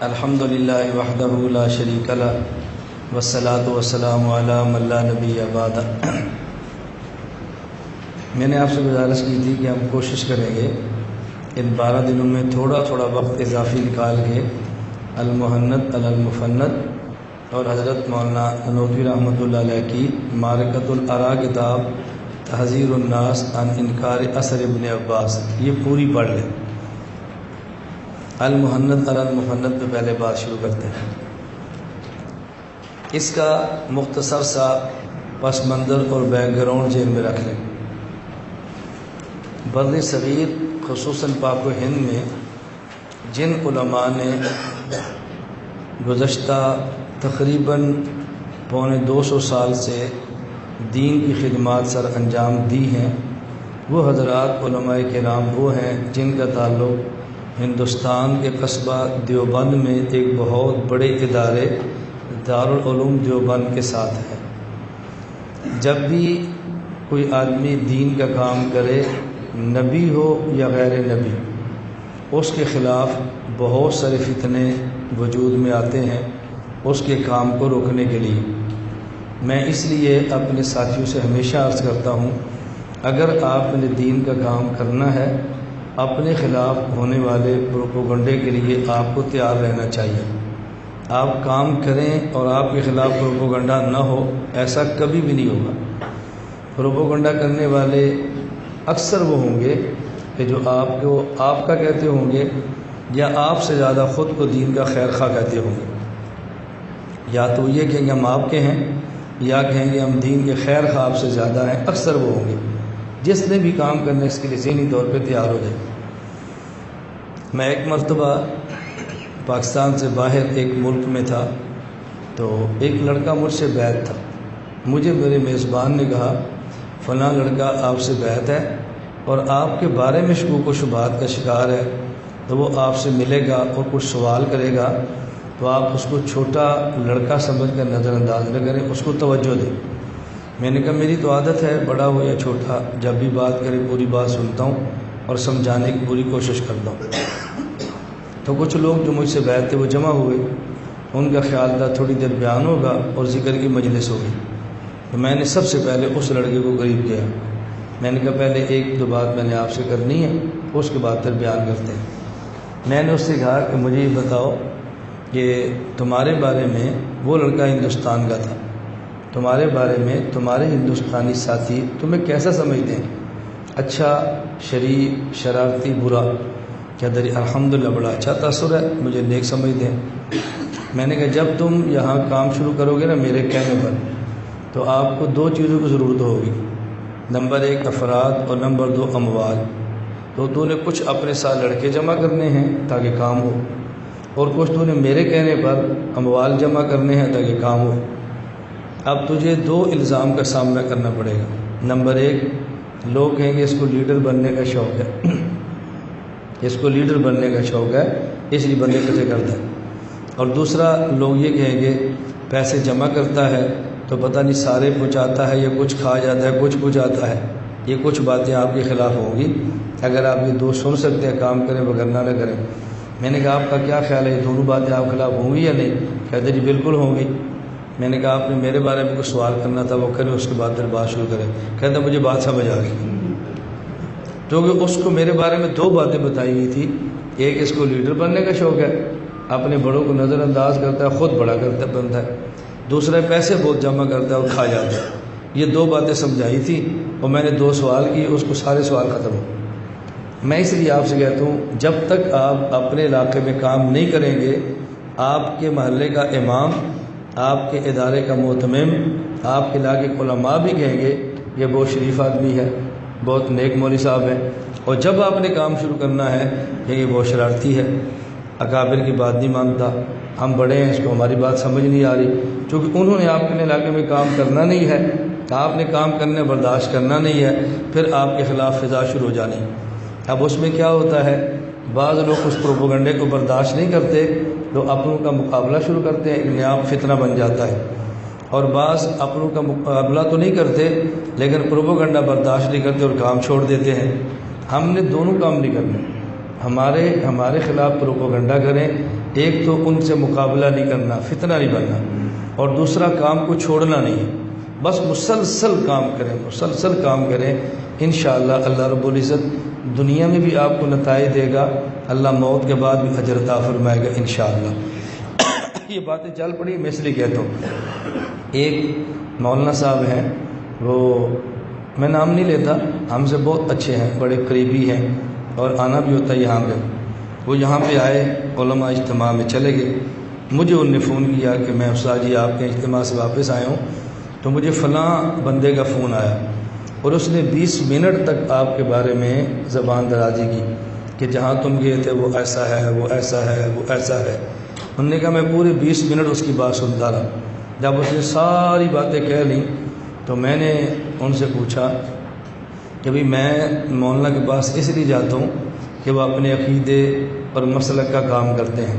الحمد للہ وحدہ لا شریک لہ والصلاۃ والسلام علی من لا نبی بعد۔ میں نے آپ سے گزارش کی تھی کہ ہم کوشش کریں گے ان 12 دنوں میں تھوڑا تھوڑا وقت اضافی نکال کے المحنت علی المفند اور حضرت مولانا نانوتوی رحمۃ اللہ علیہ کی معرکۃ الآراء کتاب تحذیر الناس عن انکار اثر ابن عباس یہ پوری پڑھ لیں۔ المحنت علی المفند پہ پہلے بات شروع کرتے ہیں۔ اس کا مختصر سا پس منظر اور بیک گراؤنڈ ذہن میں رکھ لیں۔ بر صغیر خصوصاً پاک و ہند میں جن علماء نے گزشتہ تقریباً 250 سال سے دین کی خدمات سر انجام دی ہیں، وہ حضرات علماء کرام وہ ہیں جن کا تعلق ہندوستان کے قصبہ دیوبند میں ایک بہت بڑے ادارے دارالعلوم دیوبند کے ساتھ ہے۔ جب بھی کوئی آدمی دین کا کام کرے، نبی ہو یا غیر نبی، اس کے خلاف بہت سارے فتنے وجود میں آتے ہیں اس کے کام کو روکنے کے لیے۔ میں اس لیے اپنے ساتھیوں سے ہمیشہ عرض کرتا ہوں، اگر آپ نے دین کا کام کرنا ہے، اپنے خلاف ہونے والے پروپیگنڈے کے لیے آپ کو تیار رہنا چاہیے۔ آپ کام کریں اور آپ کے خلاف پروپیگنڈا نہ ہو، ایسا کبھی بھی نہیں ہوگا۔ پروپیگنڈا کرنے والے اکثر وہ ہوں گے کہ جو آپ کا کہتے ہوں گے یا آپ سے زیادہ خود کو دین کا خیر خواہ کہتے ہوں گے۔ یا تو یہ کہیں گے ہم آپ کے ہیں، یا کہیں گے ہم دین کے خیر خواہ آپ سے زیادہ ہیں۔ اکثر وہ ہوں گے۔ جس نے بھی کام کرنے اس کے لیے ذہنی طور پہ تیار ہو جائے۔ میں ایک مرتبہ پاکستان سے باہر ایک ملک میں تھا، تو ایک لڑکا مجھ سے بیعت تھا۔ مجھے میرے میزبان نے کہا فلاں لڑکا آپ سے بیعت ہے اور آپ کے بارے میں شکوک و شبہات کا شکار ہے، تو وہ آپ سے ملے گا اور کچھ سوال کرے گا، تو آپ اس کو چھوٹا لڑکا سمجھ کر نظر انداز نہ کریں، اس کو توجہ دیں۔ میں نے کہا میری تو عادت ہے بڑا ہو یا چھوٹا، جب بھی بات کرے پوری بات سنتا ہوں اور سمجھانے کی پوری کوشش کرتا ہوں۔ تو کچھ لوگ جو مجھ سے بیعت تھے وہ جمع ہوئے، ان کا خیال تھا تھوڑی دیر بیان ہوگا اور ذکر کی مجلس ہوگی۔ تو میں نے سب سے پہلے اس لڑکے کو قریب کیا۔ میں نے کہا پہلے ایک دو بات میں نے آپ سے کرنی ہے، اس کے بعد پھر بیان کرتے ہیں۔ میں نے اس سے کہا کہ مجھے یہ بتاؤ کہ تمہارے بارے میں، وہ لڑکا ہندوستان کا تھا، تمہارے بارے میں تمہارے ہندوستانی ساتھی تمہیں کیسا سمجھتے ہیں؟ اچھا، شریف، شرارتی، برا؟ کیا دری الحمدللہ بڑا اچھا تاثر ہے، مجھے نیک سمجھتے ہیں۔ میں نے کہا جب تم یہاں کام شروع کرو گے نا میرے کہنے پر، تو آپ کو 2 چیزوں کی ضرورت ہوگی۔ نمبر 1 افراد اور نمبر 2 اموال۔ تو تو نے کچھ اپنے ساتھ لڑکے جمع کرنے ہیں تاکہ کام ہو، اور کچھ تو نے میرے کہنے پر اموال جمع کرنے ہیں تاکہ کام ہو۔ اب تجھے 2 الزام کا سامنا کرنا پڑے گا۔ نمبر 1، لوگ کہیں گے اس کو لیڈر بننے کا شوق ہے، اس کو لیڈر بننے کا شوق ہے اس لیے بندے کسے کرتا ہے۔ اور دوسرا، لوگ یہ کہیں گے پیسے جمع کرتا ہے تو پتہ نہیں سارے پہنچاتا ہے یا کچھ کھا جاتا ہے، کچھ پہنچاتا ہے۔ یہ کچھ باتیں آپ کے خلاف ہوں گی۔ اگر آپ یہ 2 سن سکتے ہیں کام کریں وگرنہ نہ کریں۔ میں نے کہا آپ کا کیا خیال ہے، یہ دونوں باتیں آپ کے خلاف ہوں گی یا نہیں؟ کہتے جی بالکل ہوں گی۔ میں نے کہا آپ نے میرے بارے میں کوئی سوال کرنا تھا وہ کریں، اس کے بعد پھر بات شروع کریں۔ کہتا مجھے بات سمجھ آ گئی، کیونکہ اس کو میرے بارے میں 2 باتیں بتائی گئی تھی۔ ایک، اس کو لیڈر بننے کا شوق ہے، اپنے بڑوں کو نظر انداز کرتا ہے، خود بڑا کرتا بنتا ہے۔ دوسرا، پیسے بہت جمع کرتا ہے اور کھا جاتا ہے۔ یہ 2 باتیں سمجھائی تھی اور میں نے 2 سوال کیے، اس کو سارے سوال ختم ہو۔ میں اس لیے آپ سے کہتا ہوں جب تک آپ اپنے علاقے میں کام نہیں کریں گے، آپ کے محلے کا امام، آپ کے ادارے کا محتمم، آپ کے علاقے کے علماء بھی کہیں گے یہ بہت شریف آدمی ہے، بہت نیک مولوی صاحب ہے۔ اور جب آپ نے کام شروع کرنا ہے کہ یہ بہت شرارتی ہے، اکابر کی بات نہیں مانتا، ہم بڑے ہیں اس کو ہماری بات سمجھ نہیں آ رہی، چونکہ انہوں نے آپ کے علاقے میں کام کرنا نہیں ہے، آپ نے کام کرنے برداشت کرنا نہیں ہے، پھر آپ کے خلاف فضا شروع ہو جانی۔ اب اس میں کیا ہوتا ہے، بعض لوگ اس پروپیگنڈے کو برداشت نہیں کرتے تو اپنوں کا مقابلہ شروع کرتے ہیں، ایک نیا فتنہ بن جاتا ہے۔ اور بعض اپنوں کا مقابلہ تو نہیں کرتے لیکن پروپیگنڈا برداشت نہیں کرتے اور کام چھوڑ دیتے ہیں۔ ہم نے دونوں کام نہیں کرنے۔ ہمارے خلاف پروپیگنڈا کریں ایک تو ان سے مقابلہ نہیں کرنا، فتنہ نہیں بننا، اور دوسرا کام کو چھوڑنا نہیں ہے، بس مسلسل کام کریں، مسلسل کام کریں، انشاءاللہ اللہ رب العزت دنیا میں بھی آپ کو نتائج دے گا، اللہ موت کے بعد بھی اجر عطا فرمائے گا انشاءاللہ۔ یہ باتیں چل پڑی، میں اس لیے کہتا ہوں، ایک مولانا صاحب ہیں، وہ میں نام نہیں لیتا، ہم سے بہت اچھے ہیں، بڑے قریبی ہیں، اور آنا بھی ہوتا ہے یہاں پہ۔ وہ یہاں پہ آئے، علماء اجتماع میں چلے گئے، مجھے انہوں نے فون کیا کہ میں استاد جی آپ کے اجتماع سے واپس آیا ہوں، تو مجھے فلاں بندے کا فون آیا اور اس نے 20 منٹ تک آپ کے بارے میں زبان درازی کی کہ جہاں تم گئے تھے وہ ایسا ہے، وہ ایسا ہے، وہ ایسا ہے۔ انہوں نے کہا میں پورے 20 منٹ اس کی بات سنتا رہا۔ جب اس نے ساری باتیں کہہ لیں تو میں نے ان سے پوچھا کہ بھئی میں مولانا کے پاس اس لیے جاتا ہوں کہ وہ اپنے عقیدے اور مسلک کا کام کرتے ہیں،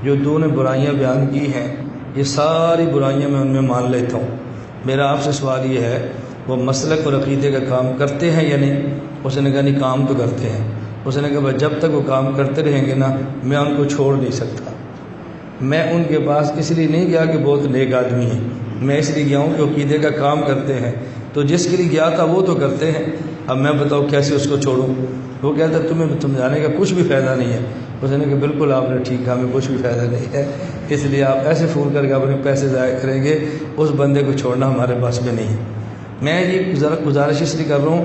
جو دو نے برائیاں بیان کی ہیں یہ ساری برائیاں میں ان میں مان لیتا ہوں۔ میرا آپ سے سوال یہ ہے وہ مسلک اور عقیدے کا کام کرتے ہیں یا نہیں؟ اس نے کہا نہیں کام تو کرتے ہیں۔ اس نے کہا جب تک وہ کام کرتے رہیں گے نا میں ان کو چھوڑ نہیں سکتا۔ میں ان کے پاس اس لیے نہیں گیا کہ بہت نیک آدمی ہیں، میں اس لیے گیا ہوں کہ عقیدے کا کام کرتے ہیں، تو جس کے لیے گیا تھا وہ تو کرتے ہیں، اب میں بتاؤ کیسے اس کو چھوڑوں؟ وہ کہتا تمہیں سمجھانے کا کچھ بھی فائدہ نہیں ہے۔ اس نے کہا بالکل آپ نے ٹھیک کہا، ہمیں کچھ بھی فائدہ نہیں ہے، اس لیے آپ ایسے فون کر کے اپنے پیسے ضائع کریں گے، اس بندے کو چھوڑنا ہمارے پاس میں نہیں۔ میں یہ گزارش اس لیے کر رہا ہوں،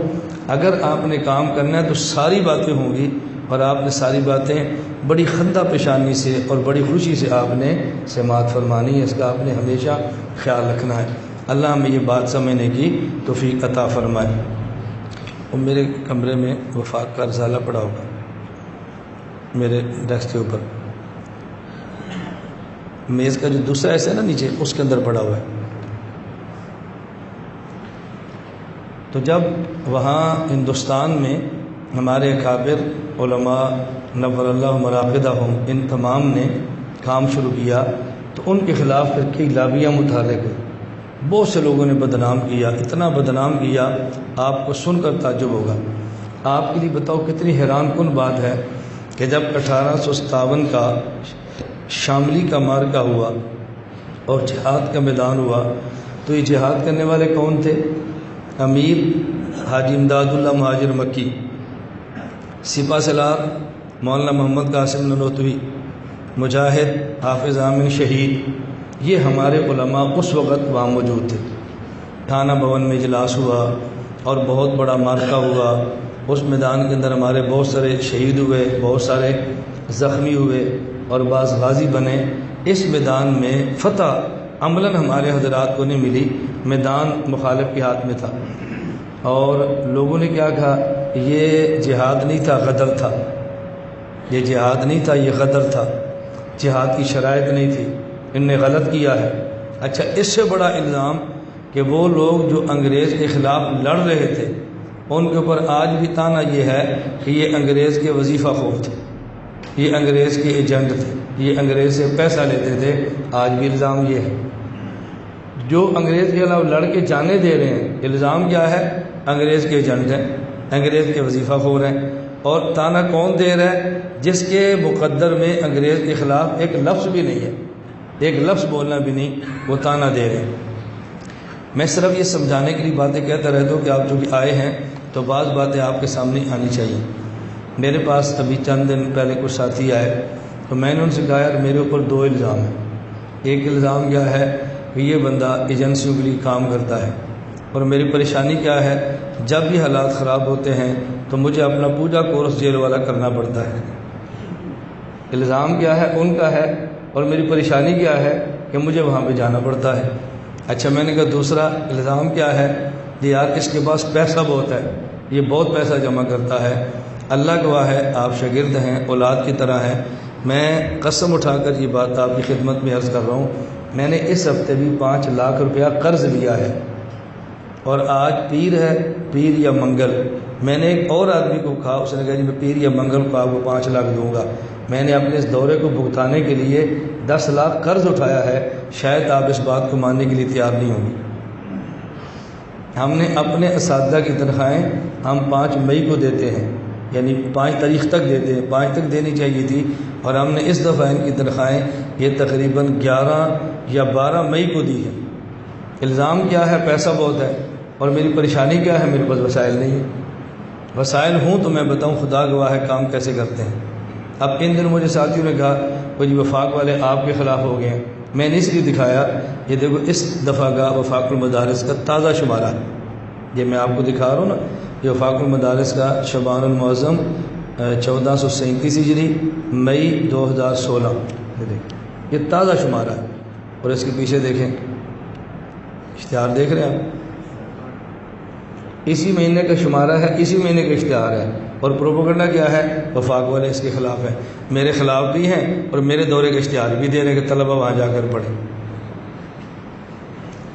اگر آپ نے کام کرنا ہے تو ساری باتیں ہوں گی، اور آپ نے ساری باتیں بڑی خندہ پیشانی سے اور بڑی خوشی سے آپ نے سماعت فرمانی ہے، اس کا آپ نے ہمیشہ خیال رکھنا ہے۔ اللہ ہمیں یہ بات سمجھنے کی توفیق عطا فرمائے۔ اور میرے کمرے میں وفاق کا رسالہ پڑا ہوگا میرے ڈیسک کے اوپر، میز کا جو دوسرا ایسا ہے نا نیچے، اس کے اندر پڑا ہوا ہے۔ تو جب وہاں ہندوستان میں ہمارے اکابر علماء نور اللہ مراقدہم ان تمام نے کام شروع کیا تو ان کے خلاف پھر کئی لابیاں متحرک ہوئی، بہت سے لوگوں نے بدنام کیا، اتنا بدنام کیا آپ کو سن کر تعجب ہوگا۔ آپ کے لیے بتاؤ کتنی حیران کن بات ہے کہ جب 1857 کا شاملی کا معرکہ ہوا اور جہاد کا میدان ہوا تو یہ جہاد کرنے والے کون تھے؟ امیر حاجی امداد اللہ مہاجر مکی، سپہ سالار مولانا محمد قاسم نانوتوی، مجاہد حافظ آمن شہید، یہ ہمارے علماء اس وقت وہاں موجود تھے۔ تھانہ بھون میں اجلاس ہوا اور بہت بڑا معرکہ ہوا، اس میدان کے اندر ہمارے بہت سارے شہید ہوئے، بہت سارے زخمی ہوئے اور بعض غازی بنے۔ اس میدان میں فتح عملاً ہمارے حضرات کو نہیں ملی، میدان مخالف کے ہاتھ میں تھا، اور لوگوں نے کیا کہا یہ جہاد نہیں تھا، غدر تھا، یہ جہاد نہیں تھا، یہ غدر تھا، جہاد کی شرائط نہیں تھی، ان نے غلط کیا ہے۔ اچھا اس سے بڑا الزام کہ وہ لوگ جو انگریز کے خلاف لڑ رہے تھے ان کے اوپر آج بھی تانا یہ ہے کہ یہ انگریز کے وظیفہ خور تھے، یہ انگریز کے ایجنٹ تھے، یہ انگریز سے پیسہ لیتے تھے۔ آج بھی الزام یہ ہے، جو انگریز کے خلاف لڑ کے جانے دے رہے ہیں، الزام کیا ہے؟ انگریز کے ایجنٹ ہیں، انگریز کے وظیفہ خور ہیں۔ اور تانا کون دے رہا ہے؟ جس کے مقدر میں انگریز کے خلاف ایک لفظ بھی نہیں ہے، ایک لفظ بولنا بھی نہیں، وہ تانا دے رہے ہیں۔ میں صرف یہ سمجھانے کے لیے باتیں کہتا رہتا ہوں کہ آپ جو بھی آئے ہیں تو بعض باتیں آپ کے سامنے آنی چاہیے۔ میرے پاس ابھی چند دن پہلے کچھ ساتھی آئے تو میں نے ان سے کہا یار میرے اوپر 2 الزام ہیں۔ ایک الزام کیا ہے کہ یہ بندہ ایجنسیوں کے لیے کام کرتا ہے، اور میری پریشانی کیا ہے جب بھی حالات خراب ہوتے ہیں تو مجھے اپنا پورا کورس جیل والا کرنا پڑتا ہے۔ الزام کیا ہے؟ ان کا ہے، اور میری پریشانی کیا ہے کہ مجھے وہاں پہ جانا پڑتا ہے۔ اچھا میں نے کہا دوسرا الزام کیا ہے؟ یار اس کے پاس پیسہ بہت ہے، یہ بہت پیسہ جمع کرتا ہے۔ اللہ گواہ ہے آپ شاگرد ہیں، اولاد کی طرح ہیں۔ میں قسم اٹھا کر یہ بات آپ کی خدمت میں عرض کر رہا ہوں، میں نے اس ہفتے بھی 5 لاکھ روپیہ قرض لیا ہے، اور آج پیر ہے، پیر یا منگل۔ میں نے ایک اور آدمی کو کہا، اس نے کہا جی میں پیر یا منگل کو آپ کو 5 لاکھ دوں گا۔ میں نے اپنے اس دورے کو بھگتانے کے لیے 10 لاکھ قرض اٹھایا ہے، شاید آپ اس بات کو ماننے کے لیے تیار نہیں ہوں گے۔ ہم نے اپنے اساتذہ کی تنخواہیں ہم 5 مئی کو دیتے ہیں، یعنی 5 تاریخ تک دیتے ہیں، 5 تک دینی چاہیے تھی، اور ہم نے اس دفعہ ان کی تنخواہیں یہ تقریباً 11 یا 12 مئی کو دی ہیں۔ الزام کیا ہے؟ پیسہ بہت ہے، اور میری پریشانی کیا ہے؟ میرے پاس وسائل نہیں ہیں۔ وسائل ہوں تو میں بتاؤں خدا گواہ ہے کام کیسے کرتے ہیں۔ اب ان دن مجھے ساتھیوں نے کہا وہ جی وفاق والے آپ کے خلاف ہو گئے ہیں، میں نے اس لیے دکھایا، یہ دیکھو اس دفعہ کا وفاق المدارس کا تازہ شمارہ ہے، یہ میں آپ کو دکھا رہا ہوں نا، یہ وفاق المدارس کا شعبان المعظم 1437 ہجری مئی 2016، یہ تازہ شمارہ ہے، اور اس کے پیچھے دیکھیں اشتہار دیکھ رہے ہیں آپ، اسی مہینے کا شمارہ ہے، اسی مہینے کا اشتہار ہے، اور پروپیگنڈا کیا ہے؟ وفاق والے اس کے خلاف ہیں، میرے خلاف بھی ہیں، اور میرے دورے کا اشتہار بھی دے رہے ہیں کہ طلبہ وہاں جا کر پڑھیں۔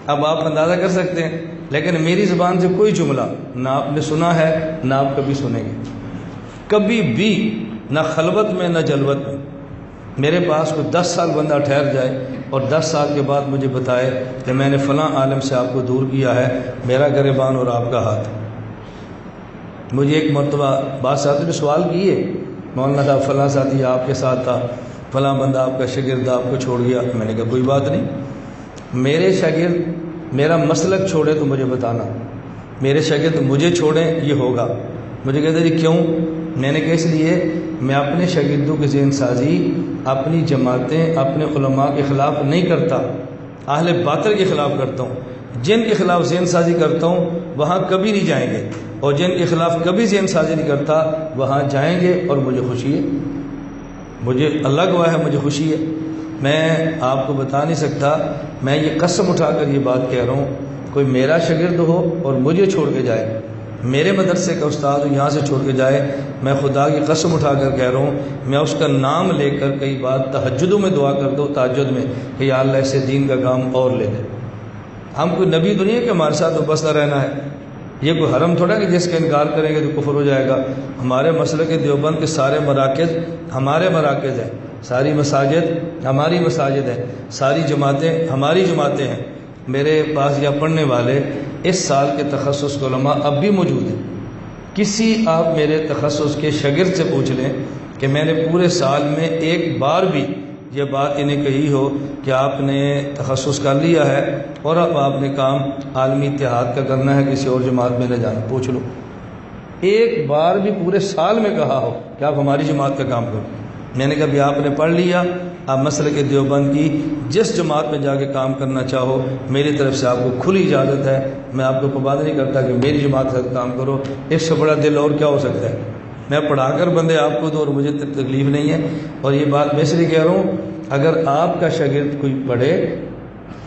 اب آپ اندازہ کر سکتے ہیں، لیکن میری زبان سے کوئی جملہ نہ آپ نے سنا ہے نہ آپ کبھی سنیں گے، کبھی بھی، نہ خلوت میں نہ جلوت میں۔ میرے پاس کوئی 10 سال بندہ ٹھہر جائے اور 10 سال کے بعد مجھے بتائے کہ میں نے فلاں عالم سے آپ کو دور کیا ہے، میرا گریبان اور آپ کا ہاتھ۔ مجھے ایک مرتبہ بعض ساتھی نے سوال کیے، مولانا صاحب فلاں ساتھی آپ کے ساتھ تھا، فلاں بندہ آپ کا شاگرد آپ کو چھوڑ گیا۔ میں نے کہا کوئی بات نہیں، میرے شاگرد میرا مسلک چھوڑے تو مجھے بتانا، میرے شاگرد مجھے چھوڑیں یہ ہوگا۔ مجھے کہتے جی کیوں؟ میں نے کہا اس لیے میں اپنے شاگردوں کی ذہن سازی اپنی جماعتیں اپنے علماء کے خلاف نہیں کرتا، اہل باطل کے خلاف کرتا ہوں۔ جن کے خلاف ذہن سازی کرتا ہوں وہاں کبھی نہیں جائیں گے، اور جن کے خلاف کبھی ذہن سازی نہیں کرتا وہاں جائیں گے، اور مجھے خوشی ہے، مجھے اللہ گواہ ہے مجھے خوشی ہے۔ میں آپ کو بتا نہیں سکتا، میں یہ قسم اٹھا کر یہ بات کہہ رہا ہوں، کوئی میرا شاگرد ہو اور مجھے چھوڑ کے جائے، میرے مدرسے کا استاد یہاں سے چھوڑ کے جائے، میں خدا کی قسم اٹھا کر کہہ رہا ہوں، میں اس کا نام لے کر کئی بار تہجدوں میں دعا کرتا ہوں، تہجد میں، کہ یا اللہ اسے دین کا کام اور لے دے۔ ہم کوئی نبی تو نہیں ہے کہ ہمارے ساتھ وابستہ رہنا ہے، یہ کوئی حرم تھوڑا کہ جس کا انکار کریں گے تو کفر ہو جائے گا۔ ہمارے مسلک دیوبند کے سارے مراکز ہمارے مراکز ہیں، ساری مساجد ہماری مساجد ہیں، ساری جماعتیں ہماری جماعتیں ہیں۔ میرے پاس یا پڑھنے والے اس سال کے تخصص کے علماء اب بھی موجود ہیں، کسی آپ میرے تخصص کے شاگرد سے پوچھ لیں کہ میں نے پورے سال میں ایک بار بھی یہ بات انہیں کہی ہو کہ آپ نے تخصص کر لیا ہے اور اب آپ نے کام عالمی اتحاد کا کرنا ہے، کسی اور جماعت میں نہ جانا، پوچھ لو، ایک بار بھی پورے سال میں کہا ہو کہ آپ ہماری جماعت کا کام کرو۔ میں نے کہا بھی آپ نے پڑھ لیا، آپ مسلک دیوبند کی جس جماعت میں جا کے کام کرنا چاہو میری طرف سے آپ کو کھلی اجازت ہے، میں آپ کو پابند نہیں کرتا کہ میری جماعت سے کام کرو، اس سے بڑا دل اور کیا ہو سکتا ہے؟ میں پڑھا کر بندے آپ کو دوں اور مجھے تکلیف نہیں ہے۔ اور یہ بات میں اس لیے کہہ رہا ہوں، اگر آپ کا شاگرد کوئی پڑھے،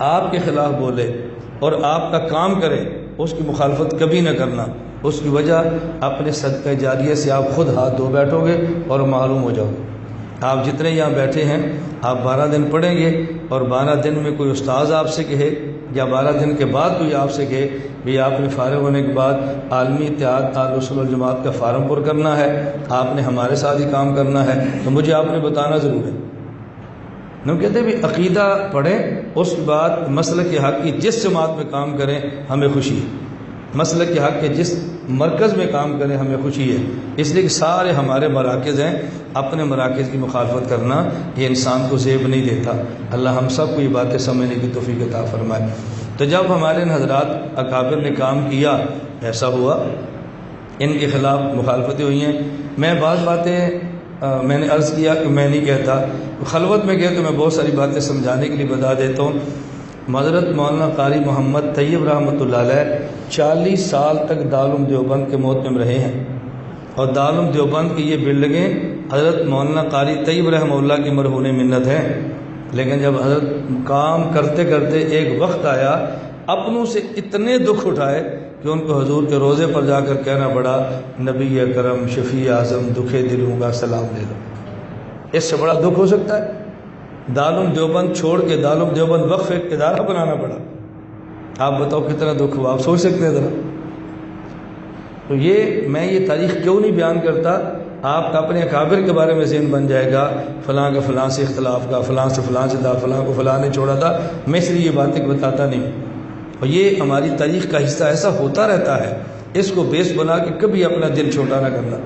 آپ کے خلاف بولے اور آپ کا کام کرے، اس کی مخالفت کبھی نہ کرنا، اس کی وجہ اپنے صدقہ جاریہ سے آپ خود ہاتھ دھو بیٹھو گے اور معلوم ہو جاؤ گے۔ آپ جتنے یہاں بیٹھے ہیں آپ 12 دن پڑھیں گے، اور 12 دن میں کوئی استاذ آپ سے کہے یا 12 دن کے بعد کوئی آپ سے کہے بھی آپ نے فارغ ہونے کے بعد عالمی اتحاد اہل سنت والجماعت کا فارم پر کرنا ہے، آپ نے ہمارے ساتھ ہی کام کرنا ہے، تو مجھے آپ نے بتانا ضرور ہے۔ ہم کہتے ہیں بھی عقیدہ پڑھیں، اس کے بعد مسلک کے حق کی جس جماعت میں کام کریں ہمیں خوشی ہے، مسلک کے حق کے جس مرکز میں کام کریں ہمیں خوشی ہے، اس لیے کہ سارے ہمارے مراکز ہیں، اپنے مراکز کی مخالفت کرنا یہ انسان کو زیب نہیں دیتا۔ اللہ ہم سب کو یہ باتیں سمجھنے کی توفیق عطا فرمائے۔ تو جب ہمارے ان حضرات اکابر نے کام کیا، ایسا ہوا، ان کے خلاف مخالفتیں ہوئی ہیں۔ میں بعض باتیں میں نے عرض کیا کہ میں نہیں کہتا، خلوت میں گئے تو میں بہت ساری باتیں سمجھانے کے لیے بتا دیتا ہوں۔ حضرت مولانا قاری محمد طیب رحمۃ اللہ علیہ 40 سال تک دارالعلوم دیوبند کے محتمم رہے ہیں، اور دارالعلوم دیوبند کی یہ بلڈنگیں حضرت مولانا قاری طیب رحمہ اللہ کی مرہون منت ہیں۔ لیکن جب حضرت کام کرتے کرتے ایک وقت آیا، اپنوں سے اتنے دکھ اٹھائے کہ ان کو حضور کے روضے پر جا کر کہنا پڑا، نبی اکرم شفیع اعظم دکھے دلوں کا سلام لے لو۔ اس سے بڑا دکھ ہو سکتا ہے؟ دارالعلوم دیوبند چھوڑ کے دارالعلوم دیوبند وقف ایک ادارہ بنانا پڑا، آپ بتاؤ کتنا دکھ ہوا، آپ سوچ سکتے ہیں ذرا۔ تو میں یہ تاریخ کیوں نہیں بیان کرتا، آپ کا اپنے اکابر کے بارے میں ذہن بن جائے گا، فلاں کا فلاں سے اختلاف کا، فلاں سے فلاں سے تھا، فلاں کو فلاں نے چھوڑا تھا، میں اس لیے یہ باتیں بتاتا نہیں۔ اور یہ ہماری تاریخ کا حصہ ایسا ہوتا رہتا ہے، اس کو بیس بنا کے کبھی اپنا دل چھوٹا نہ کرنا۔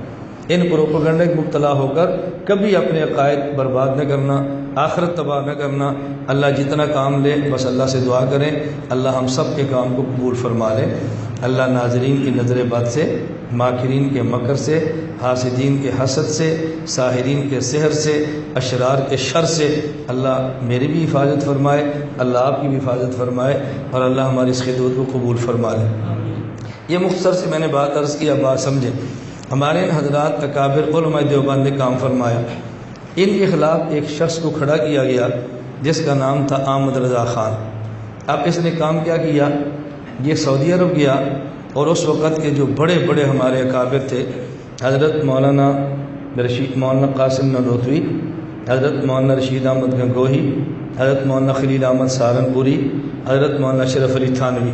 ان پروپیگنڈے میں مبتلا ہو کر کبھی اپنے عقائد برباد نہ کرنا، آخرت تباہ نہ کرنا۔ اللہ جتنا کام لے بس اللہ سے دعا کریں، اللہ ہم سب کے کام کو قبول فرما لے۔ اللہ ناظرین کی نظر بد سے، ماکرین کے مکر سے، حاسدین کے حسد سے، ساحرین کے سحر سے، اشرار کے شر سے اللہ میری بھی حفاظت فرمائے، اللہ آپ کی بھی حفاظت فرمائے، اور اللہ ہماری اس خدمت کو قبول فرما لے۔ یہ مختصر سے میں نے بات عرض کی، اب بات سمجھیں۔ ہمارے حضرات اکابر علماء دیوبند نے کام فرمایا، ان کے خلاف ایک شخص کو کھڑا کیا گیا جس کا نام تھا احمد رضا خان۔ اب اس نے کام کیا کیا، یہ سعودی عرب گیا، اور اس وقت کے جو بڑے بڑے ہمارے اکابر تھے، حضرت مولانا قاسم نانوتوی، حضرت مولانا رشید احمد گنگوہی، حضرت مولانا خلیل احمد سہارنپوری، حضرت مولانا اشرف علی تھانوی،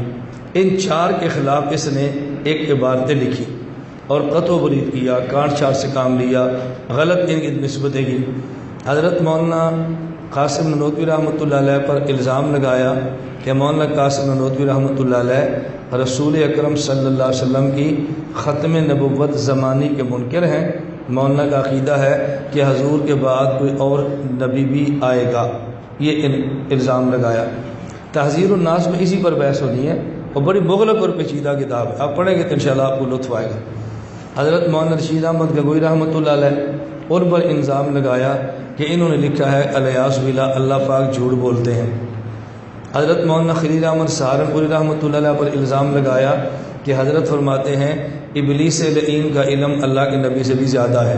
ان چار کے خلاف اس نے ایک عبارتیں لکھی اور قطع و برید کیا، کاٹ چھاٹ سے کام لیا، غلط ان کی نسبتیں کی۔ حضرت مولانا قاسم نانوتوی رحمۃ اللہ علیہ پر الزام لگایا کہ مولانا قاسم نانوتوی رحمۃ اللہ علیہ رسول اکرم صلی اللہ علیہ وسلم کی ختم نبوت زمانی کے منکر ہیں۔ مولانا کا عقیدہ ہے کہ حضور کے بعد کوئی اور نبی بھی آئے گا، یہ الزام لگایا۔ تحذیر الناس میں اسی پر بحث ہونی ہے، اور بڑی مغلق اور پیچیدہ کتاب ہے، آپ پڑھیں گے تو انشاءاللہ آپ کو لطف آئے گا۔ حضرت مولانا رشید احمد گنگوہی رحمۃ اللہ علیہ ان پر الزام لگایا کہ انہوں نے لکھا ہے الیاذ باللہ اللہ پاک جھوٹ بولتے ہیں۔ حضرت مولانا خلیل احمد سہارنپوری رحمۃ اللہ علیہ پر الزام لگایا کہ حضرت فرماتے ہیں ابلیس لعین کا علم اللہ کے نبی سے بھی زیادہ ہے۔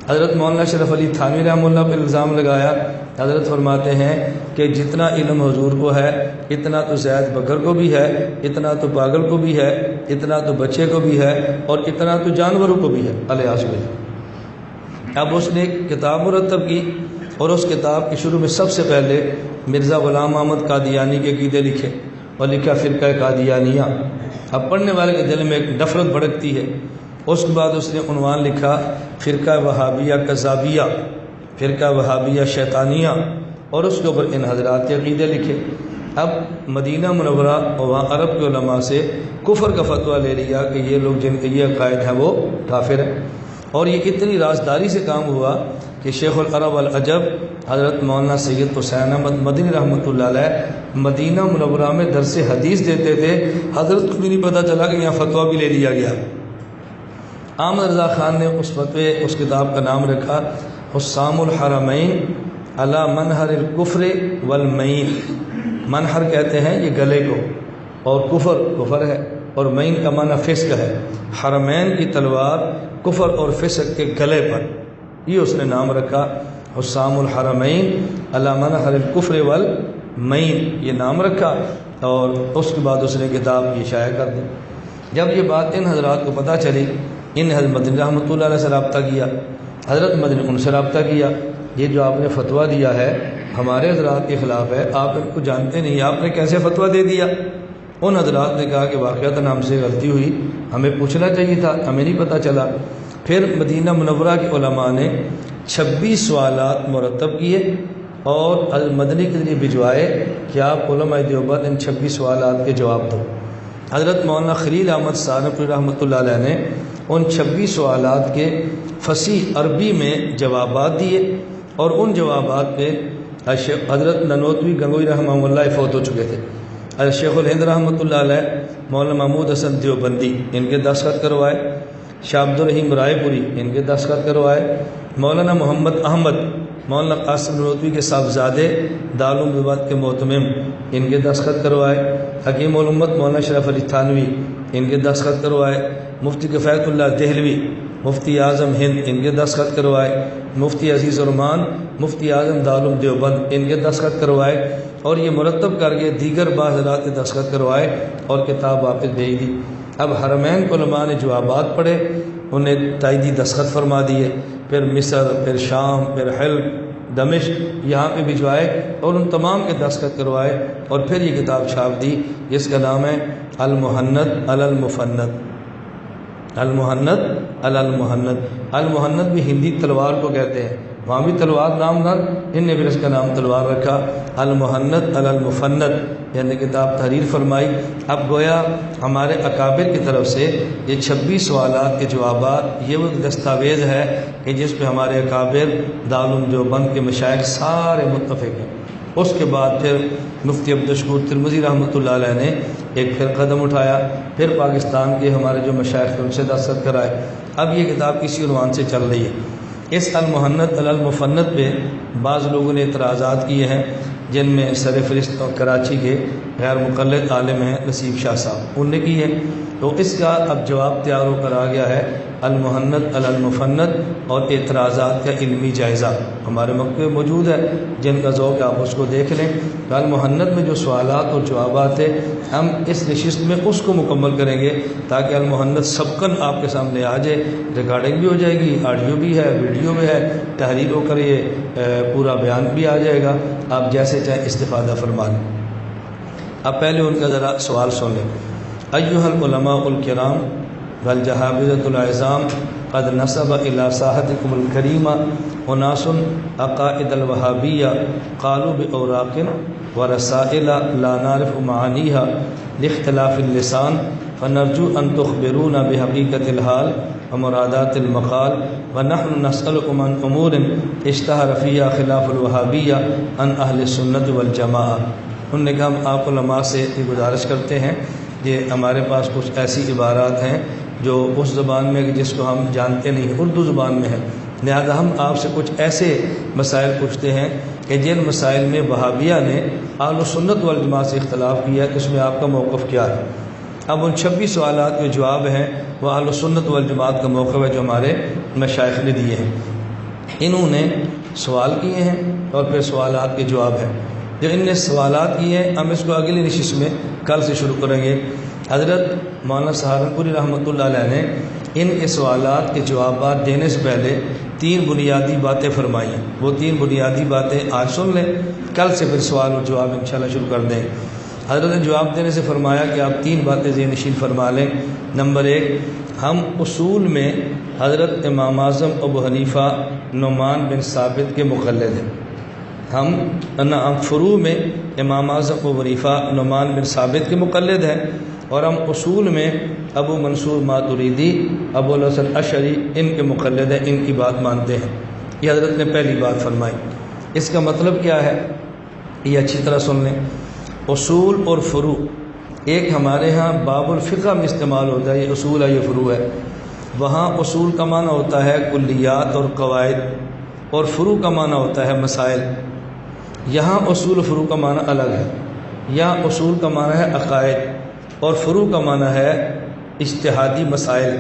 حضرت مولانا اشرف علی تھانوی رحمۃ اللہ پر الزام لگایا، حضرت فرماتے ہیں کہ جتنا علم حضور کو ہے اتنا تو زید بکر کو بھی ہے، اتنا تو پاگل کو بھی ہے، اتنا تو بچے کو بھی ہے، اور اتنا تو جانوروں کو بھی ہے، الیاذ باللہ۔ اب اس نے ایک کتاب مرتب کی، اور اس کتاب کے شروع میں سب سے پہلے مرزا غلام احمد قادیانی کے عقیدے لکھے، اور لکھا فرقہ قادیانیہ۔ اب پڑھنے والے کے دل میں ایک نفرت بھڑکتی ہے۔ اس کے بعد اس نے عنوان لکھا فرقہ وہابیہ کذابیہ، فرقہ وہابیہ شیطانیہ، اور اس کے اوپر ان حضرات کے عقیدے لکھے۔ اب مدینہ منورہ اور وہاں عرب کے علماء سے کفر کا فتویٰ لے لیا کہ یہ لوگ جن کے یہ عقائد ہیں وہ کافر ہیں، اور یہ اتنی رازداری سے کام ہوا کہ شیخ العرب والعجب حضرت مولانا سید حسین احمد مدنی رحمۃ اللہ علیہ مدینہ منورہ میں درس حدیث دیتے تھے، حضرت کو بھی نہیں پتہ چلا کہ یہاں فتویٰ بھی لے لیا گیا۔ احمد رضا خان نے اس کتاب کا نام رکھا حسام الحرمین علی منہر الکفر والمین۔ منہر کہتے ہیں یہ گلے کو، اور کفر ہے، اور مین کا معنی فسق ہے۔ حرمین کی تلوار کفر اور فسق کے گلے پر، یہ اس نے نام رکھا حسام الحرمین علی منہر الکفر والمین، یہ نام رکھا، اور اس کے بعد اس نے کتاب یہ شائع کر دی۔ جب یہ بات ان حضرات کو پتہ چلی، ان حضرت مدنی رحمۃ اللہ علیہ سے رابطہ کیا، حضرت مدنی ان سے رابطہ کیا، یہ جو آپ نے فتویٰ دیا ہے ہمارے حضرات کے خلاف ہے، آپ ان کو جانتے نہیں، آپ نے کیسے فتویٰ دے دیا؟ ان حضرات نے کہا کہ واقعتاً ہم سے غلطی ہوئی، ہمیں پوچھنا چاہیے تھا، ہمیں نہیں پتہ چلا۔ پھر مدینہ منورہ کے علماء نے 26 سوالات مرتب کیے اور مدنی کے لیے بھجوائے کہ آپ علماء دیوبند ان 26 سوالات کے جواب دو۔ حضرت مولانا خلیل احمد سہارنپوری رحمۃ اللہ علیہ نے ان 26 سوالات کے فصیح عربی میں جوابات دیے، اور ان جوابات پہ حضرت نانوتوی گنگوہی رحمہ اللہ فوت ہو چکے تھے، حضرت شیخ الہند رحمۃ اللہ علیہ، مولانا محمود حسن دیوبندی ان کے دستخط کروائے، شاہ عبد الرحیم رائے پوری ان کے دستخط کروائے، مولانا محمد احمد مولانا قاسم نانوتوی کے صاحبزادے دارالعلوم دیوبند کے محتمم ان کے دستخط کروائے، حکیم الامت مولانا اشرف علی تھانوی ان کے دستخط کروائے، مفتی کفایت اللہ دہلوی مفتی اعظم ہند ان کے دستخط کروائے، مفتی عزیز الرحمان مفتی اعظم دارالعلوم دیوبند ان کے دستخط کروائے، اور یہ مرتب کر کے دیگر بعض حضرات کے دستخط کروائے اور کتاب واپس بھیج دی۔ اب حرمین کو علماء نے جوابات پڑھے، انہیں تائیدی دستخط فرما دیے، پھر مصر، پھر شام، پھر حلب، دمشق یہاں پہ بھجوائے اور ان تمام کے دستخط کروائے، اور پھر یہ کتاب چھاپ دی جس کا نام ہے المحند علی المفند۔ المحند علی المحند، المحند بھی ہندی تلوار کو کہتے ہیں، وہاں بھی تلوار نام تھا، ان نے پھر اس کا نام تلوار رکھا۔ المحنت علی المفنت، یعنی کتاب تحریر فرمائی۔ اب گویا ہمارے اکابر کی طرف سے یہ 26 سوالات کے جوابات، یہ وہ دستاویز ہے کہ جس پہ ہمارے اکابر دارالعلوم دیوبند کے مشائخ سارے متفق ہیں۔ اس کے بعد پھر مفتی عبدالشکور ترمذی رحمۃ اللہ علیہ نے ایک پھر قدم اٹھایا، پھر پاکستان کے ہمارے جو مشائخ تھے ان سے دستخط کرائے۔ اب یہ کتاب اسی عنوان سے چل رہی ہے۔ اس المحنت علی المفنت پہ بعض لوگوں نے اعتراضات کیے ہیں، جن میں سر فہرست اور کراچی کے غیر مقلد عالم ہیں نصیب شاہ صاحب، ان نے کی ہے۔ تو اس کا اب جواب تیار ہو کر آ گیا ہے، المحنت علی المفنت اور اعتراضات کا علمی جائزہ ہمارے مکتبے میں موجود ہے، جن کا ذوق آپ اس کو دیکھ لیں۔ المحنت میں جو سوالات اور جوابات ہیں، ہم اس نشست میں اس کو مکمل کریں گے تاکہ المحنت سبقاً آپ کے سامنے آ جائے، ریکارڈنگ بھی ہو جائے گی، آڈیو بھی ہے، ویڈیو بھی ہے، تحریر ہو کر یہ پورا بیان بھی آ جائے گا، آپ جیسے چاہیں استفادہ فرما لیں۔ اب پہلے ان کا ذرا سوال سن لیں۔ ایھا العلماء الکرام والجہابذۃ العظام قد نسب الی ساحتکم الکریمہ اناس عقائد الوہابیہ قالوا باوراق ورسائل لا نعرف معانیها لاختلاف اللسان فنرجو ان تخبرونا بحقیقت الحال ومرادات المقال ونحن نسألكم عن امور اشتہر فیہا خلاف الوہابیہ عن اہل السنت والجماعہ۔ انہوں نے کہا ہم آپ علماء سے یہ گزارش کرتے ہیں کہ ہمارے پاس کچھ ایسی عبارات ہیں جو اس زبان میں جس کو ہم جانتے نہیں، اردو زبان میں ہے، لہذا ہم آپ سے کچھ ایسے مسائل پوچھتے ہیں کہ جن مسائل میں وہابیہ نے اہل سنت والجماعت سے اختلاف کیا ہے، اس میں آپ کا موقف کیا ہے۔ اب ان 26 سوالات کے جواب ہیں وہ اہل سنت والجماعت کا موقف ہے جو ہمارے مشائخ نے دیے ہیں۔ انہوں نے سوال کیے ہیں اور پھر سوالات کے جواب ہیں۔ جو ان نے سوالات کیے ہیں ہم اس کو اگلی نشست میں کل سے شروع کریں گے۔ حضرت مولانا سہارنپوری رحمۃ اللہ علیہ نے ان کے سوالات کے جوابات دینے سے پہلے 3 بنیادی باتیں فرمائی ہیں، وہ 3 بنیادی باتیں آج سن لیں، کل سے پھر سوال اور جواب انشاءاللہ شروع کر دیں۔ حضرت نے جواب دینے سے فرمایا کہ آپ 3 باتیں ذہن نشین فرما لیں۔ نمبر 1، ہم اصول میں حضرت امام اعظم ابو حنیفہ نعمان بن ثابت کے مقلد ہیں۔ ہم فروع میں امام اعظم ابو حنیفہ نعمان بن ثابت کے مقلد ہیں، اور ہم اصول میں ابو منصور ماتریدی ابو الحسن اشعری ان کے مقلد ہیں، ان کی بات مانتے ہیں۔ یہ حضرت نے پہلی بات فرمائی۔ اس کا مطلب کیا ہے یہ اچھی طرح سن لیں۔ اصول اور فروع ایک ہمارے ہاں باب الفقہ میں استعمال ہوتا ہے، یہ اصول ہے یہ فروع ہے۔ وہاں اصول کا معنی ہوتا ہے کلیات اور قواعد، اور فروع کا معنی ہوتا ہے مسائل۔ یہاں اصول و فروع کا معنی الگ ہے، یہاں اصول کا معنی ہے عقائد اور فروع کا معنی ہے اجتہادی مسائل۔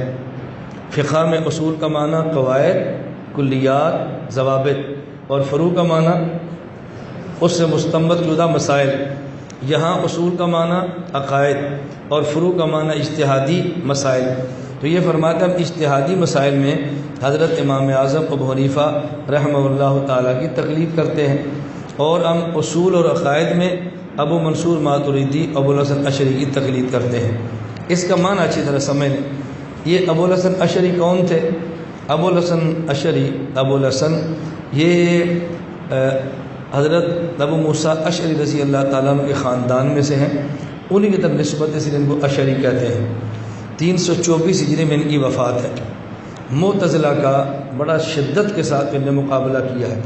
فقہ میں اصول کا معنی قواعد، کلیات، ضوابط، اور فروع کا معنی اس سے مستنبط شدہ مسائل۔ یہاں اصول کا معنی عقائد اور فروع کا معنی اجتہادی مسائل۔ تو یہ فرماتے ہیں ہم اجتہادی مسائل میں حضرت امام اعظم ابو حنیفہ رحمہ اللہ تعالیٰ کی تقلید کرتے ہیں، اور ہم اصول اور عقائد میں ابو منصور ماتریدی ابو الحسن اشعری کی تقلید کرتے ہیں۔ اس کا معنی اچھی طرح سمجھ لیں۔ یہ ابو الحسن اشعری کون تھے؟ ابو الحسن اشعری، ابو الحسن یہ حضرت ابو موسیٰ اشعری رضی اللہ تعالیٰ عنہ کے خاندان میں سے ہیں، انہی کی طرف نسبت اس لیے ان کو اشعری کہتے ہیں۔ 324 ہجری میں ان کی وفات ہے۔ معتزلہ کا بڑا شدت کے ساتھ ان نے مقابلہ کیا ہے۔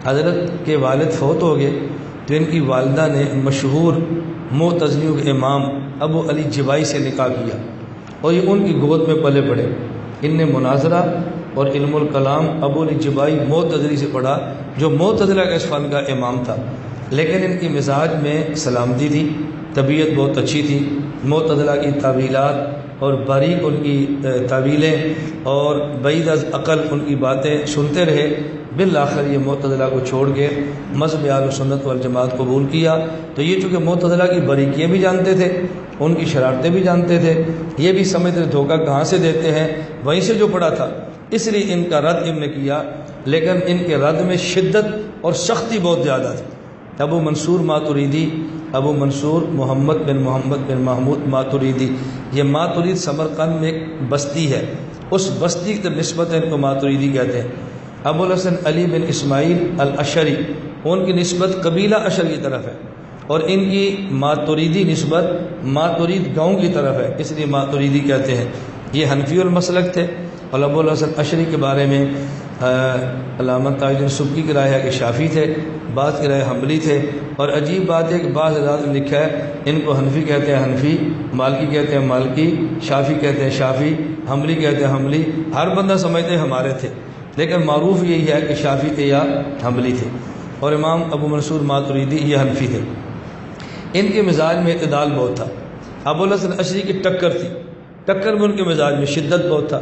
حضرت کے والد فوت ہو گئے تو ان کی والدہ نے مشہور معتزلیوں کے امام ابو علی جبائی سے نکاح کیا، اور یہ ان کی گود میں پلے پڑے۔ ان نے مناظرہ اور علم الکلام ابو علی جبائی معتزلی سے پڑھا، جو معتزلہ کا اس فن کا امام تھا، لیکن ان کی مزاج میں سلامتی تھی، طبیعت بہت اچھی تھی۔ معتزلہ کی تعویلات اور باریک ان کی تعویلیں اور بعید از عقل ان کی باتیں سنتے رہے۔ بالآخر یہ معتزلہ کو چھوڑ کے مذہب اہل سنت والجماعت قبول کیا۔ تو یہ چونکہ معتزلہ کی باریکیاں بھی جانتے تھے، ان کی شرارتیں بھی جانتے تھے، یہ بھی سمجھتے دھوکہ کہاں سے دیتے ہیں، وہیں سے جو پڑا تھا، اس لیے ان کا رد ان نے کیا، لیکن ان کے رد میں شدت اور سختی بہت زیادہ تھی۔ ابو منصور ماتریدی، ابو منصور محمد بن محمود ماتریدی، یہ ماترید سمرقند میں ایک بستی ہے، اس بستی کی نسبت ان کو ماتریدی کہتے ہیں۔ ابو الحسن علی بن اسماعیل الاشعری، ان کی نسبت قبیلہ اشر کی طرف ہے، اور ان کی ماتریدی نسبت ماترید گاؤں کی طرف ہے، اس لیے ماتریدی کہتے ہیں۔ یہ حنفی المسلک تھے، اور ابو الحسن اشعری کے بارے میں علامہ تاج الدین سبکی کی رائے ہے کہ شافعی تھے، بعض کی رائے حنبلی تھے، اور عجیب بات ہے کہ بعض حضرات نے لکھا ہے ان کو حنفی کہتے ہیں حنفی، مالکی کہتے ہیں مالکی، شافعی کہتے ہیں شافعی، حنبلی کہتے ہیں حنبلی، ہر بندہ سمجھتے ہیں ہمارے تھے، لیکن معروف یہی ہے کہ شافعی تھے یا حنبلی تھے، اور امام ابو منصور ماتریدی یہ حنفی تھے۔ ان کے مزاج میں اعتدال بہت تھا، ابو الحسن اشعری کی ٹکر تھی، ٹکر میں ان کے مزاج میں شدت بہت تھا،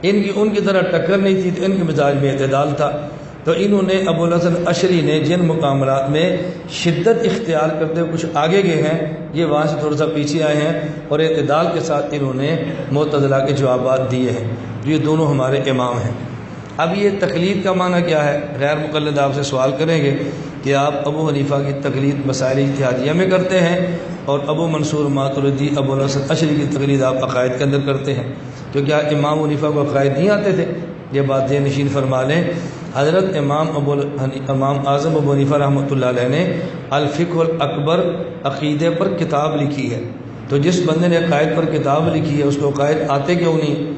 ان کی طرح ٹکر نہیں تھی، تو ان کے مزاج میں اعتدال تھا۔ تو انہوں نے ابو الحسن اشعری نے جن مقامات میں شدت اختیار کرتے ہوئے کچھ آگے گئے ہیں، یہ وہاں سے تھوڑا سا پیچھے آئے ہیں، اور اعتدال کے ساتھ انہوں نے معتزلہ کے جوابات دیے ہیں۔ یہ دونوں ہمارے امام ہیں۔ اب یہ تقلید کا معنی کیا ہے؟ غیر مقلد آپ سے سوال کریں گے کہ آپ ابو حنیفہ کی تقلید مسائل اجتہادیہ میں کرتے ہیں، اور ابو منصور ماتریدی ابو الحسن اشعری کی تقلید آپ عقائد کے اندر کرتے ہیں، تو کیا امام حنیفہ کو عقائد نہیں آتے تھے؟ یہ بات ذہن نشین فرما لیں۔ حضرت امام اعظم ابو حنیفہ رحمۃ اللہ علیہ نے الفقہ الاکبر عقیدے پر کتاب لکھی ہے، تو جس بندے نے عقائد پر کتاب لکھی ہے اس کو عقائد آتے کیوں نہیں؟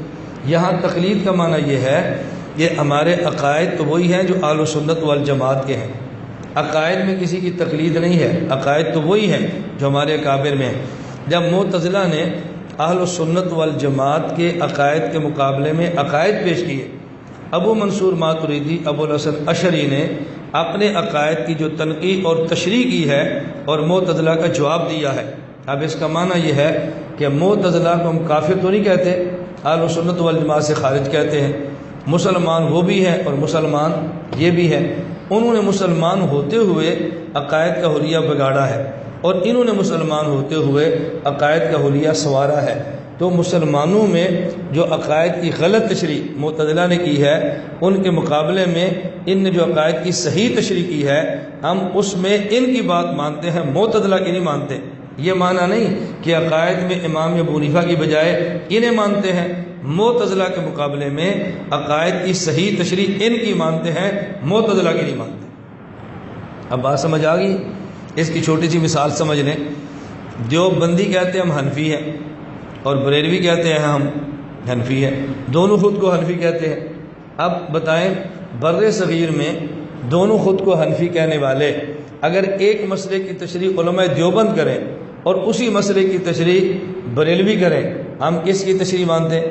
یہاں تقلید کا معنی یہ ہے کہ ہمارے عقائد تو وہی ہیں جو اہل سنت والجماعت کے ہیں، عقائد میں کسی کی تقلید نہیں ہے، عقائد تو وہی ہیں جو ہمارے اکابر میں ہیں۔ جب معتزلہ نے اہل سنت والجماعت کے عقائد کے مقابلے میں عقائد پیش کیے، ابو منصور ماتریدی ابو الحسن اشعری نے اپنے عقائد کی جو تنقیح اور تشریح کی ہے اور معتزلہ کا جواب دیا ہے۔ اب اس کا معنی یہ ہے کہ معتزلہ کو ہم کافر تو نہیں کہتے، اہل سنت والجماعت سے خارج کہتے ہیں، مسلمان وہ بھی ہیں اور مسلمان یہ بھی ہیں۔ انہوں نے مسلمان ہوتے ہوئے عقائد کا حلیہ بگاڑا ہے، اور انہوں نے مسلمان ہوتے ہوئے عقائد کا حلیہ سنوارا ہے۔ تو مسلمانوں میں جو عقائد کی غلط تشریح معتزلہ نے کی ہے، ان کے مقابلے میں ان نے جو عقائد کی صحیح تشریح کی ہے، ہم اس میں ان کی بات مانتے ہیں، معتزلہ کی نہیں مانتے۔ یہ معنی نہیں کہ عقائد میں امام ابو حنیفہ کی بجائے انہیں مانتے ہیں، معتزلہ کے مقابلے میں عقائد کی صحیح تشریح ان کی مانتے ہیں، معتزلہ کی نہیں مانتے۔ اب بات سمجھ آ گئی؟ اس کی چھوٹی سی مثال سمجھ لیں۔ دیوبندی کہتے ہیں ہم حنفی ہیں، اور بریلوی کہتے ہیں ہم حنفی ہیں، دونوں خود کو حنفی کہتے ہیں۔ اب بتائیں بر صغیر میں دونوں خود کو حنفی کہنے والے اگر ایک مسئلے کی تشریح علماء دیوبند کریں اور اسی مسئلے کی تشریح بریلوی کریں، ہم کس کی تشریح مانتے ہیں؟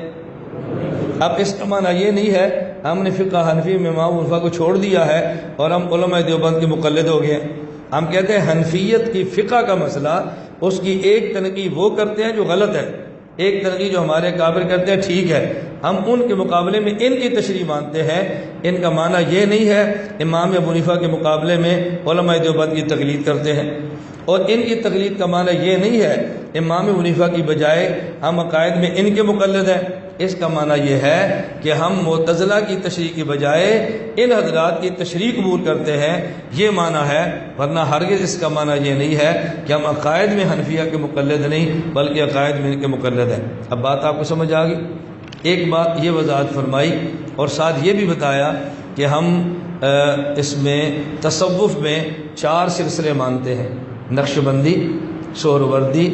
اب اس کا معنی یہ نہیں ہے ہم نے فقہ حنفی میں امام حنیفہ کو چھوڑ دیا ہے اور ہم علماء دیوبند کے مقلد ہو گئے ہیں۔ ہم کہتے ہیں حنفیت کی فقہ کا مسئلہ، اس کی ایک تنقیح وہ کرتے ہیں جو غلط ہے، ایک تنقیح جو ہمارے قابل کرتے ہیں ٹھیک ہے، ہم ان کے مقابلے میں ان کی تشریح مانتے ہیں۔ ان کا معنی یہ نہیں ہے امام ابو حنیفہ کے مقابلے میں علماء دیوبند کی تقلید کرتے ہیں، اور ان کی تقلید کا معنی یہ نہیں ہے امام ابو حنیفہ کی بجائے ہم عقائد میں ان کے مقلد ہیں۔ اس کا معنی یہ ہے کہ ہم معتزلہ کی تشریح کی بجائے ان حضرات کی تشریح قبول کرتے ہیں، یہ معنی ہے، ورنہ ہرگز اس کا معنی یہ نہیں ہے کہ ہم عقائد میں حنفیہ کے مقلد نہیں بلکہ عقائد میں ان کے مقلد ہیں۔ اب بات آپ کو سمجھ آ گئی؟ ایک بات یہ وضاحت فرمائی، اور ساتھ یہ بھی بتایا کہ ہم اس میں تصوف میں 4 سلسلے مانتے ہیں، نقشبندی، سہروردی،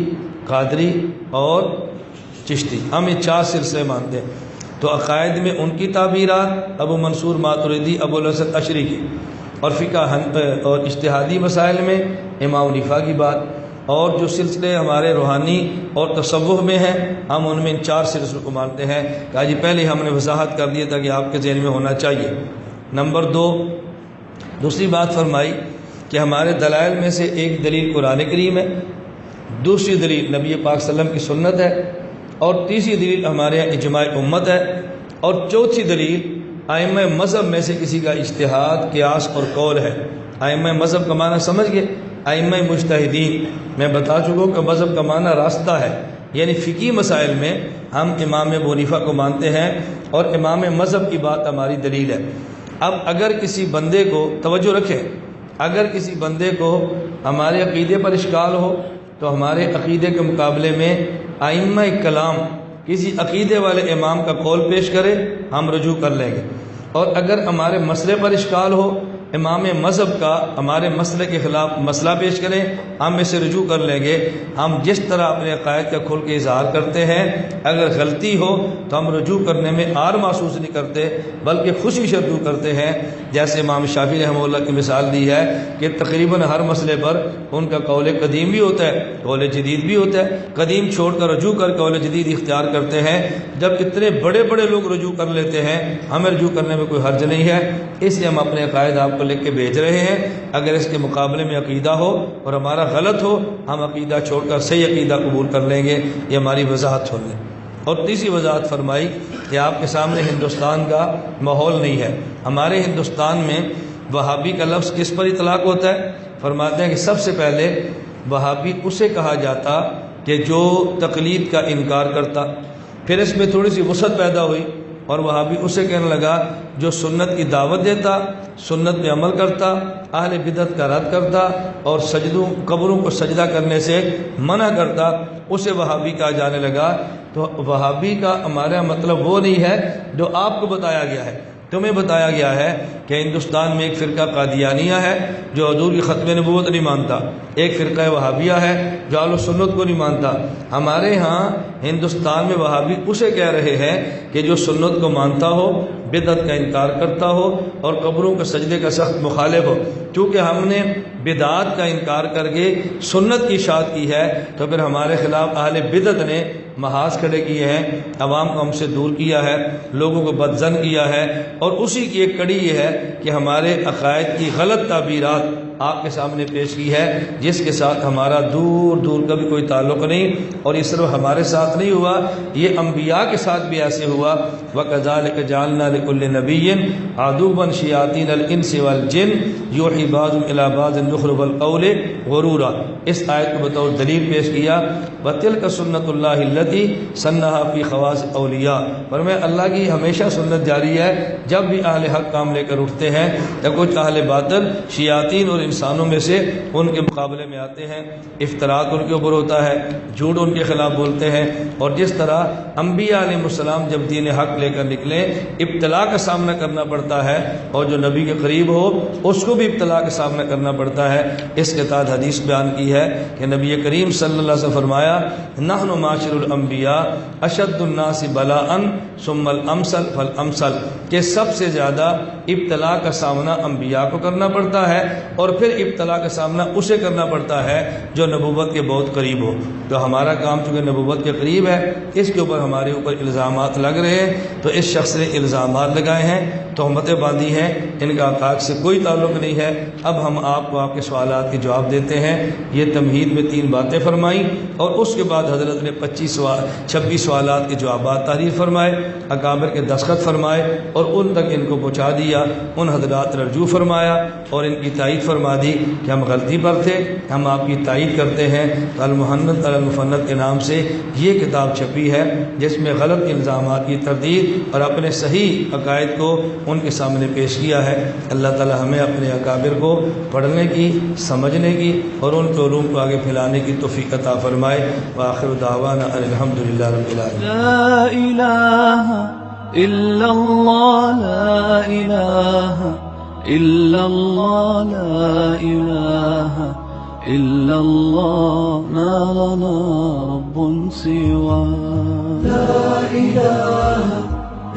قادری اور چشتی، ہم یہ 4 سلسلے مانتے ہیں۔ تو عقائد میں ان کی تعبیرات ابو منصور ماتریدی ابو الحسن اشعری کی، اور فقہ اور اجتہادی مسائل میں امام حنیفہ کی بات، اور جو سلسلے ہمارے روحانی اور تصوف میں ہیں ہم ان میں ان 4 سلسلوں کو مانتے ہیں۔ کہا جی پہلے ہم نے وضاحت کر دیا تھا کہ آپ کے ذہن میں ہونا چاہیے۔ نمبر 2، دوسری بات فرمائی کہ ہمارے دلائل میں سے ایک دلیل قرآن کریم ہے، دوسری دلیل نبی پاک صلی اللہ علیہ وسلم کی سنت ہے، اور تیسری دلیل ہمارے یہاں اجماع امت ہے، اور چوتھی دلیل ائمہ مذہب میں سے کسی کا اجتہاد، قیاس اور قول ہے۔ ائمہ مذہب کا معنی سمجھ گئے؟ ائمہ مجتہدین، میں بتا چکا ہوں کہ مذہب کا معنی راستہ ہے، یعنی فقہی مسائل میں ہم امام ابو حنیفہ کو مانتے ہیں اور امام مذہب کی بات ہماری دلیل ہے۔ اب اگر کسی بندے کو، توجہ رکھیں، اگر کسی بندے کو ہمارے عقیدے پر اشکال ہو تو ہمارے عقیدے کے مقابلے میں ائمہ کلام کسی عقیدے والے امام کا قول پیش کرے، ہم رجوع کر لیں گے، اور اگر ہمارے مسئلے پر اشکال ہو، امام مذہب کا ہمارے مسئلے کے خلاف مسئلہ پیش کریں، ہم اسے رجوع کر لیں گے۔ ہم جس طرح اپنے عقائد کا کھل کے اظہار کرتے ہیں، اگر غلطی ہو تو ہم رجوع کرنے میں عار محسوس نہیں کرتے بلکہ خوشی سے رجوع کرتے ہیں۔ جیسے امام شافعی رحمہ اللہ کی مثال دی ہے کہ تقریباً ہر مسئلے پر ان کا قول قدیم بھی ہوتا ہے، قول جدید بھی ہوتا ہے۔ قدیم چھوڑ کر رجوع کر قول جدید اختیار کرتے ہیں۔ جب اتنے بڑے بڑے لوگ رجوع کر لیتے ہیں، ہمیں رجوع کرنے میں کوئی حرج نہیں ہے۔ اس لیے ہم اپنے عقائد آپ کو لکھ کے بھیج رہے ہیں۔ اگر اس کے مقابلے میں عقیدہ ہو اور ہمارا غلط ہو، ہم عقیدہ چھوڑ کر صحیح عقیدہ قبول کر لیں گے۔ یہ ہماری وضاحت چھوڑ لیں۔ اور تیسری وضاحت فرمائی کہ آپ کے سامنے ہندوستان کا ماحول نہیں ہے۔ ہمارے ہندوستان میں وہابی کا لفظ کس پر اطلاق ہوتا ہے؟ فرماتے ہیں کہ سب سے پہلے وہابی اسے کہا جاتا کہ جو تقلید کا انکار کرتا، پھر اس میں تھوڑی سی وسعت پیدا ہوئی اور وہابی اسے کہنے لگا جو سنت کی دعوت دیتا، سنت پہ عمل کرتا، اہل بدعت کا رد کرتا اور قبروں کو سجدہ کرنے سے منع کرتا، اسے وہابی کہا جانے لگا۔ تو وہابی کا ہمارا مطلب وہ نہیں ہے جو آپ کو بتایا گیا ہے۔ تمہیں بتایا گیا ہے کہ ہندوستان میں ایک فرقہ قادیانیہ ہے جو حضور کی ختم نبوت نہیں مانتا، ایک فرقہ وہابیہ ہے جو اہل سنت کو نہیں مانتا۔ ہمارے ہاں ہندوستان میں وہابی اسے کہہ رہے ہیں کہ جو سنت کو مانتا ہو، بدعت کا انکار کرتا ہو اور قبروں کے سجدے کا سخت مخالف ہو۔ چونکہ ہم نے بدعات کا انکار کر کے سنت کی اشاعت کی ہے تو پھر ہمارے خلاف اہل بدعت نے محاذ کھڑے کیے ہیں، عوام کو ہم سے دور کیا ہے، لوگوں کو بدظن کیا ہے، اور اسی کی ایک کڑی یہ ہے کہ ہمارے عقائد کی غلط تعبیرات آپ کے سامنے پیش کی ہے، جس کے ساتھ ہمارا دور دور کا بھی کوئی تعلق نہیں۔ اور یہ صرف ہمارے ساتھ نہیں ہوا، یہ انبیاء کے ساتھ بھی ایسے ہوا۔ وَكَذَلِكَ جَعَلْنَا لِكُلِّ نَبِيٍّ عَدُوًّا شَيَاطِينَ الْإِنسِ وَالْجِنِّ يُوحِي بَعْضُهُمْ إِلَىٰ بَعْضٍ زُخْرُفَ الْقَوْلِ غُرُورًا۔ اس آیت کو بطور دلیل پیش کیا، وَتِلْكَ سُنَّةُ اللَّهِ الَّتِي سَنَّهَا فِي خَوَاصِ الْأَوْلِيَاءِ۔ فرمایا اللہ کی ہمیشہ سنت جاری ہے، جب بھی اہل حق کام لے کر اٹھتے ہیں یا کچھ اہل باطل شیاطین اور انسانوں میں سے ان کے مقابلے میں آتے ہیں، افتراء ان کے اوپر ہوتا ہے، جھوٹ ان کے خلاف بولتے ہیں۔ اور جس طرح انبیاء علیہ السلام جب دین حق لے کر نکلے ابتلاء کا سامنا کرنا پڑتا ہے، اور جو نبی کے قریب ہو اس کو بھی ابتلاء کا سامنا کرنا پڑتا ہے۔ اس کے تحت حدیث بیان کی ہے کہ نبی کریم صلی اللہ علیہ وسلم فرمایا نحن معاشر الانبیاء اشد الناس بلاء ثم الامثل فالامثل، کہ سب سے زیادہ ابتلاء کا سامنا انبیاء کو کرنا پڑتا ہے اور پھر ابتلاء کا سامنا اسے کرنا پڑتا ہے جو نبوت کے بہت قریب ہو۔ تو ہمارا کام چونکہ نبوت کے قریب ہے، اس کے اوپر ہمارے اوپر الزامات لگ رہے ہیں، تو اس شخص نے الزامات لگائے ہیں، تہمتیں باندھی ہیں، ان کا عقائد سے کوئی تعلق نہیں ہے۔ اب ہم آپ کو آپ کے سوالات کے جواب دیتے ہیں۔ یہ تمہید میں 3 باتیں فرمائیں اور اس کے بعد حضرت نے 26 سوالات کے جوابات تحریر فرمائے، اکابر کے دستخط فرمائے اور ان تک ان کو پہنچا دیا۔ ان حضرات نے رجوع فرمایا اور ان کی تائید فرما دی کہ ہم غلطی پر تھے، ہم آپ کی تائید کرتے ہیں۔ المحنت المفنت کے نام سے یہ کتاب چھپی ہے جس میں غلط الزامات کی تردید اور اپنے صحیح عقائد کو ان کے سامنے پیش کیا ہے۔ اللہ تعالی ہمیں اپنے اکابر کو پڑھنے کی، سمجھنے کی اور ان کے علوم کو آگے پھیلانے کی توفیق عطا فرمائے۔ وآخر دعوانا ان الحمدللہ رب العالمین۔ لا الہ الا اللہ، لا الہ الا اللہ، لا الہ الا اللہ، ما لنا رب سوا۔ لا الہ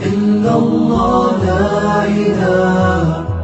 الا اللہ، لا الہ